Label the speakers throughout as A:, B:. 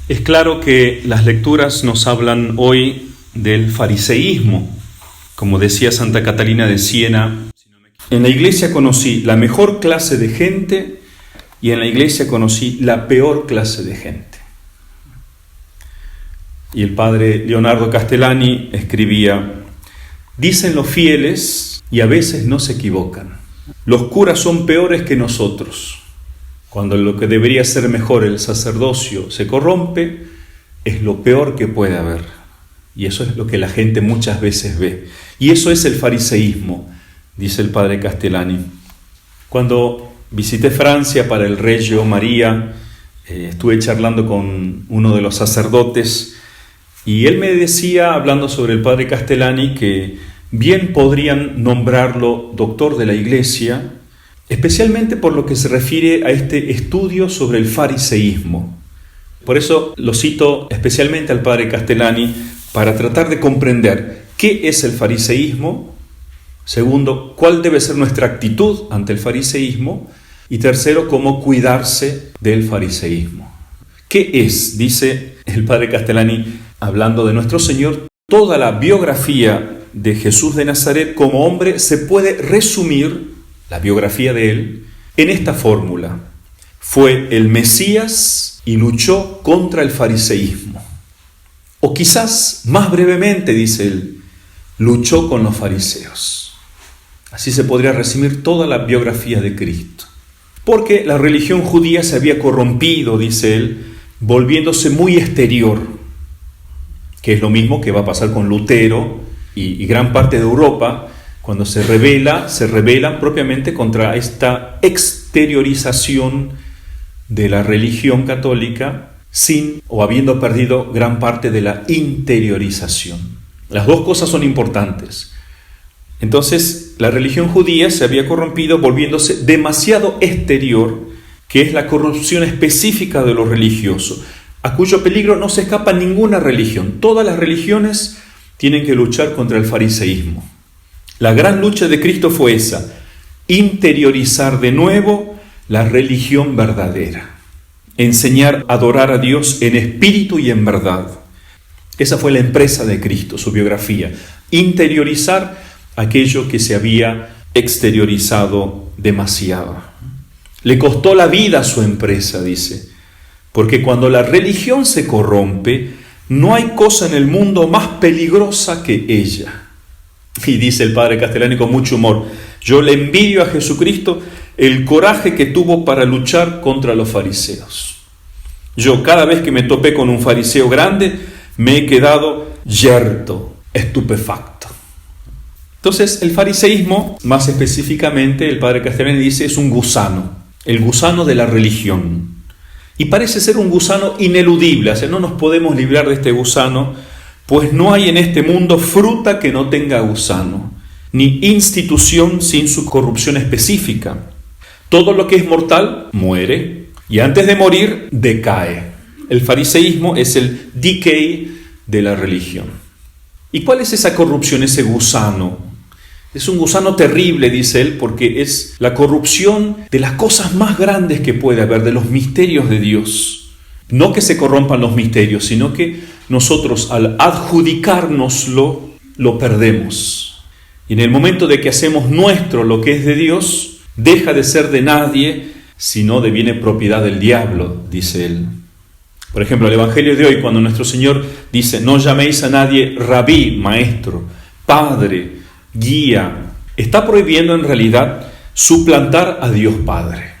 A: Es claro que las lecturas nos hablan hoy del fariseísmo. Como decía Santa Catalina de Siena, en la iglesia conocí la mejor clase de gente y en la iglesia conocí la peor clase de gente. Y el padre Leonardo Castellani escribía: dicen los fieles y a veces no se equivocan. Los curas son peores que nosotros. Cuando lo que debería ser mejor, el sacerdocio, se corrompe, es lo peor que puede haber. Y eso es lo que la gente muchas veces ve. Y eso es el fariseísmo, dice el padre Castellani. Cuando visité Francia para el Reggio María, estuve charlando con uno de los sacerdotes y él me decía, hablando sobre el padre Castellani, que bien podrían nombrarlo doctor de la Iglesia, especialmente por lo que se refiere a este estudio sobre el fariseísmo. Por eso lo cito especialmente al padre Castellani para tratar de comprender qué es el fariseísmo. Segundo, cuál debe ser nuestra actitud ante el fariseísmo. Y tercero, cómo cuidarse del fariseísmo. ¿Qué es? Dice el padre Castellani, hablando de nuestro Señor, toda la biografía de Jesús de Nazaret como hombre se puede resumir, la biografía de él, en esta fórmula: fue el Mesías y luchó contra el fariseísmo. O quizás, más brevemente, dice él, luchó con los fariseos. Así se podría resumir toda la biografía de Cristo. Porque la religión judía se había corrompido, dice él, volviéndose muy exterior, que es lo mismo que va a pasar con Lutero y gran parte de Europa. Cuando se rebelan propiamente contra esta exteriorización de la religión católica, sin o habiendo perdido gran parte de la interiorización. Las dos cosas son importantes. Entonces, la religión judía se había corrompido volviéndose demasiado exterior, que es la corrupción específica de lo religioso, a cuyo peligro no se escapa ninguna religión. Todas las religiones tienen que luchar contra el fariseísmo. La gran lucha de Cristo fue esa: interiorizar de nuevo la religión verdadera, enseñar a adorar a Dios en espíritu y en verdad. Esa fue la empresa de Cristo, su biografía: interiorizar aquello que se había exteriorizado demasiado. Le costó la vida a su empresa, dice, porque cuando la religión se corrompe, no hay cosa en el mundo más peligrosa que ella. Y dice el padre Castellani con mucho humor: yo le envidio a Jesucristo el coraje que tuvo para luchar contra los fariseos. Yo, cada vez que me topé con un fariseo grande, me he quedado yerto, estupefacto. Entonces, el fariseísmo, más específicamente, el padre Castellani dice, es un gusano, el gusano de la religión. Y parece ser un gusano ineludible, o sea, no nos podemos librar de este gusano, pues no hay en este mundo fruta que no tenga gusano, ni institución sin su corrupción específica. Todo lo que es mortal muere, y antes de morir decae. El fariseísmo es el decay de la religión. ¿Y cuál es esa corrupción, ese gusano? Es un gusano terrible, dice él, porque es la corrupción de las cosas más grandes que puede haber, de los misterios de Dios. No que se corrompan los misterios, sino que nosotros al adjudicárnoslo, lo perdemos. Y en el momento de que hacemos nuestro lo que es de Dios, deja de ser de nadie, sino deviene propiedad del diablo, dice él. Por ejemplo, el Evangelio de hoy, cuando nuestro Señor dice: no llaméis a nadie rabí, maestro, padre, guía, está prohibiendo en realidad suplantar a Dios Padre.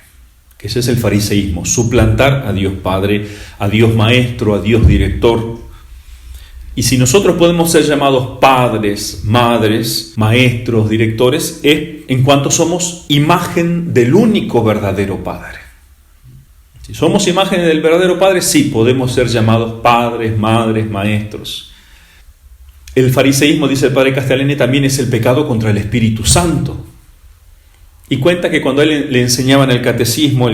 A: Que ese es el fariseísmo: suplantar a Dios Padre, a Dios Maestro, a Dios Director. Y si nosotros podemos ser llamados padres, madres, maestros, directores, es en cuanto somos imagen del único verdadero Padre. Si somos imágenes del verdadero Padre, sí podemos ser llamados padres, madres, maestros. El fariseísmo, dice el padre Castellani, también es el pecado contra el Espíritu Santo. Y cuenta que cuando él le enseñaban el catecismo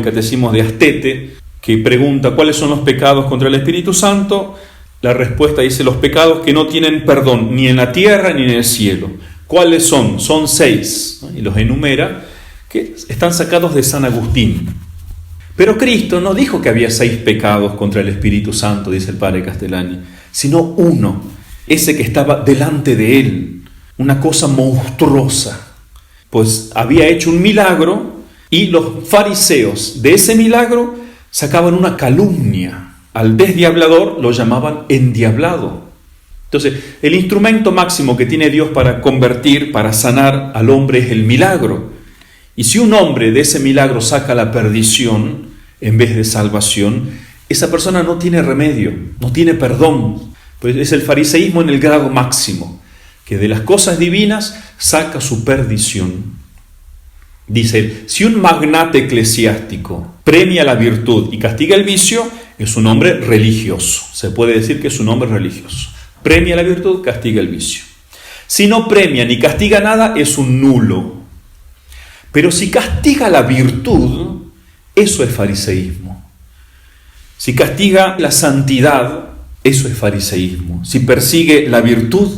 A: de Astete, que pregunta cuáles son los pecados contra el Espíritu Santo, la respuesta dice: los pecados que no tienen perdón ni en la tierra ni en el cielo. ¿Cuáles son? Son 6, ¿no? Y los enumera, que están sacados de San Agustín. Pero Cristo no dijo que había 6 pecados contra el Espíritu Santo, dice el padre Castellani, sino uno, ese que estaba delante de él, una cosa monstruosa. Pues había hecho un milagro y los fariseos de ese milagro sacaban una calumnia. Al desdiablador lo llamaban endiablado. Entonces, el instrumento máximo que tiene Dios para convertir, para sanar al hombre es el milagro. Y si un hombre de ese milagro saca la perdición en vez de salvación, esa persona no tiene remedio, no tiene perdón. Pues es el fariseísmo en el grado máximo, que de las cosas divinas saca su perdición. Dice, si un magnate eclesiástico premia la virtud y castiga el vicio, es un hombre religioso. Se puede decir que es un hombre religioso. Premia la virtud, castiga el vicio. Si no premia ni castiga nada, es un nulo. Pero si castiga la virtud, eso es fariseísmo. Si castiga la santidad, eso es fariseísmo. Si persigue la virtud,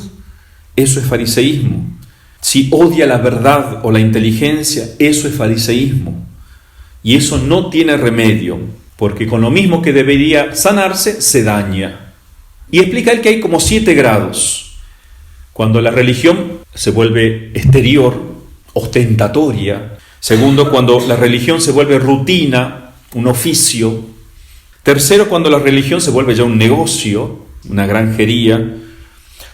A: eso es fariseísmo. Si odia la verdad o la inteligencia, eso es fariseísmo. Y eso no tiene remedio, porque con lo mismo que debería sanarse, se daña. Y explica él que hay como 7 grados. Cuando la religión se vuelve exterior, ostentatoria. Segundo, cuando la religión se vuelve rutina, un oficio. Tercero, cuando la religión se vuelve ya un negocio, una granjería.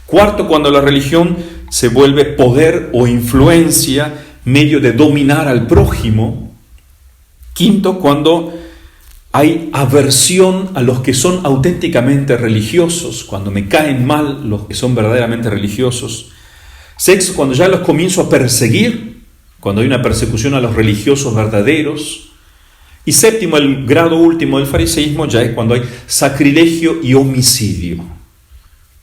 A: Cuarto, cuando la religión se vuelve poder o influencia, medio de dominar al prójimo. Quinto, cuando hay aversión a los que son auténticamente religiosos, cuando me caen mal los que son verdaderamente religiosos. Sexto, cuando ya los comienzo a perseguir, cuando hay una persecución a los religiosos verdaderos. Y séptimo, el grado último del fariseísmo ya es cuando hay sacrilegio y homicidio.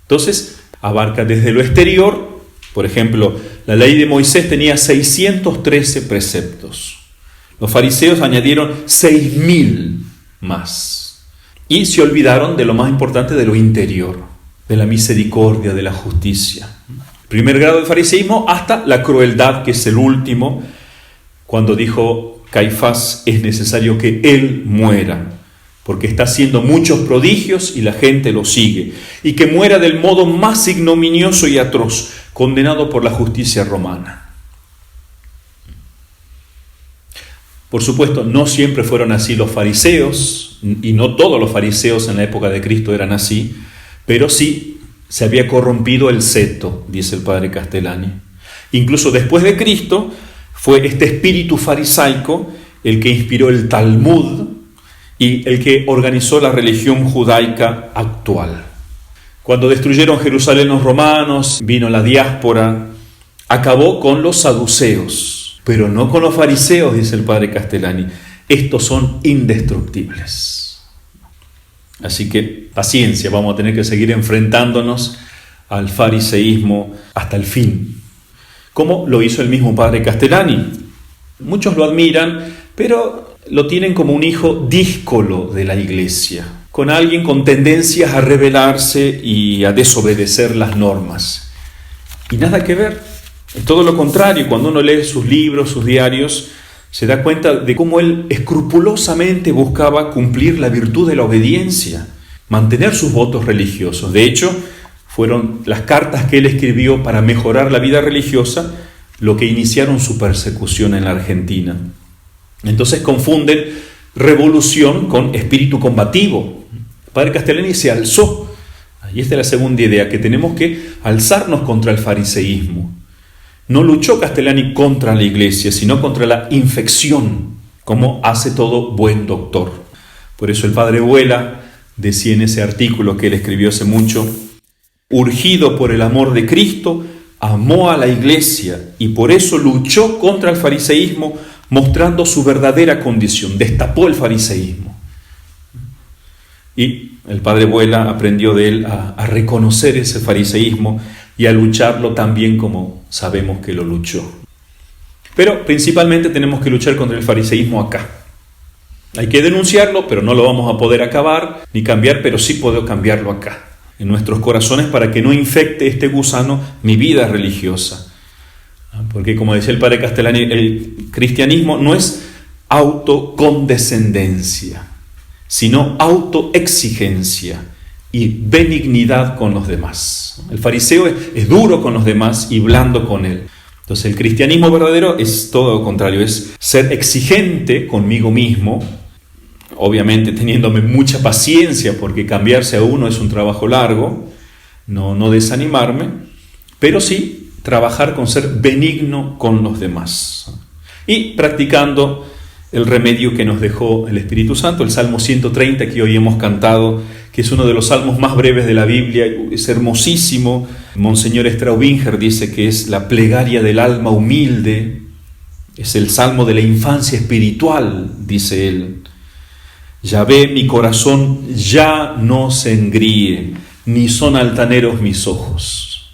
A: Entonces, abarca desde lo exterior, por ejemplo, la ley de Moisés tenía 613 preceptos. Los fariseos añadieron 6.000 más. Y se olvidaron de lo más importante, de lo interior, de la misericordia, de la justicia. Primer grado del fariseísmo hasta la crueldad, que es el último, cuando dijo Caifás, es necesario que él muera, porque está haciendo muchos prodigios y la gente lo sigue, y que muera del modo más ignominioso y atroz, condenado por la justicia romana. Por supuesto, no siempre fueron así los fariseos, y no todos los fariseos en la época de Cristo eran así, pero sí se había corrompido el seto, dice el padre Castellani. Incluso después de Cristo fue este espíritu farisaico el que inspiró el Talmud y el que organizó la religión judaica actual. Cuando destruyeron Jerusalén los romanos, vino la diáspora, acabó con los saduceos, pero no con los fariseos, dice el padre Castellani. Estos son indestructibles. Así que paciencia, vamos a tener que seguir enfrentándonos al fariseísmo hasta el fin, como lo hizo el mismo padre Castellani. Muchos lo admiran, pero lo tienen como un hijo díscolo de la iglesia, con alguien con tendencias a rebelarse y a desobedecer las normas. Y nada que ver, es todo lo contrario. Cuando uno lee sus libros, sus diarios, se da cuenta de cómo él escrupulosamente buscaba cumplir la virtud de la obediencia, mantener sus votos religiosos. De hecho, fueron las cartas que él escribió para mejorar la vida religiosa lo que iniciaron su persecución en la Argentina. Entonces confunden revolución con espíritu combativo. El padre Castellani se alzó. Y esta es la segunda idea, que tenemos que alzarnos contra el fariseísmo. No luchó Castellani contra la iglesia, sino contra la infección, como hace todo buen doctor. Por eso el padre Vuela decía en ese artículo que él escribió hace mucho: urgido por el amor de Cristo, amó a la iglesia y por eso luchó contra el fariseísmo, mostrando su verdadera condición, destapó el fariseísmo. Y el padre Vuela aprendió de él a reconocer ese fariseísmo y a lucharlo tan bien como sabemos que lo luchó. Pero principalmente tenemos que luchar contra el fariseísmo acá. Hay que denunciarlo, pero no lo vamos a poder acabar ni cambiar, pero sí puedo cambiarlo acá, en nuestros corazones, para que no infecte este gusano mi vida religiosa. Porque como decía el padre Castellani, el cristianismo no es autocondescendencia, sino autoexigencia y benignidad con los demás. El fariseo es duro con los demás y blando con él. Entonces el cristianismo verdadero es todo lo contrario, es ser exigente conmigo mismo, obviamente teniéndome mucha paciencia porque cambiarse a uno es un trabajo largo, no desanimarme, pero sí trabajar con ser benigno con los demás. Y practicando el remedio que nos dejó el Espíritu Santo, el Salmo 130 que hoy hemos cantado, que es uno de los salmos más breves de la Biblia, es hermosísimo. Monseñor Straubinger dice que es la plegaria del alma humilde, es el salmo de la infancia espiritual, dice él. Yahvé, mi corazón ya no se engríe, ni son altaneros mis ojos.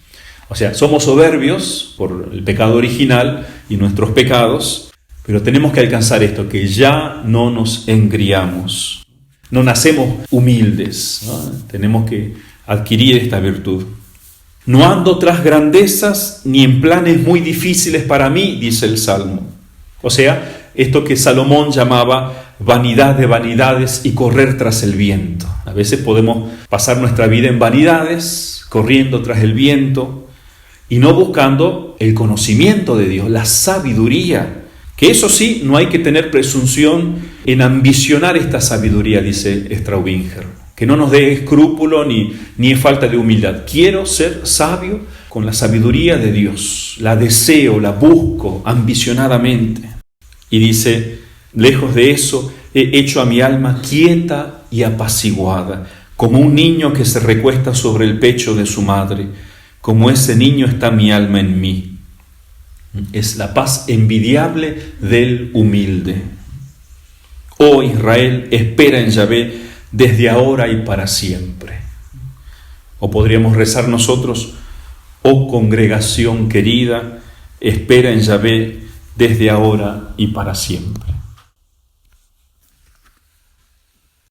A: O sea, somos soberbios por el pecado original y nuestros pecados, pero tenemos que alcanzar esto, que ya no nos engriamos. No nacemos humildes, ¿no? Tenemos que adquirir esta virtud. No ando tras grandezas ni en planes muy difíciles para mí, dice el Salmo. O sea, esto que Salomón llamaba vanidad de vanidades y correr tras el viento. A veces podemos pasar nuestra vida en vanidades, corriendo tras el viento y no buscando el conocimiento de Dios, la sabiduría. Que eso sí, no hay que tener presunción en ambicionar esta sabiduría, dice Straubinger. Que no nos dé escrúpulo ni es falta de humildad. Quiero ser sabio con la sabiduría de Dios. La deseo, la busco ambicionadamente. Y dice, lejos de eso, he hecho a mi alma quieta y apaciguada, como un niño que se recuesta sobre el pecho de su madre. Como ese niño está mi alma en mí. Es la paz envidiable del humilde. Oh Israel, espera en Yahvé desde ahora y para siempre. O podríamos rezar nosotros, oh congregación querida, espera en Yahvé desde ahora y para siempre.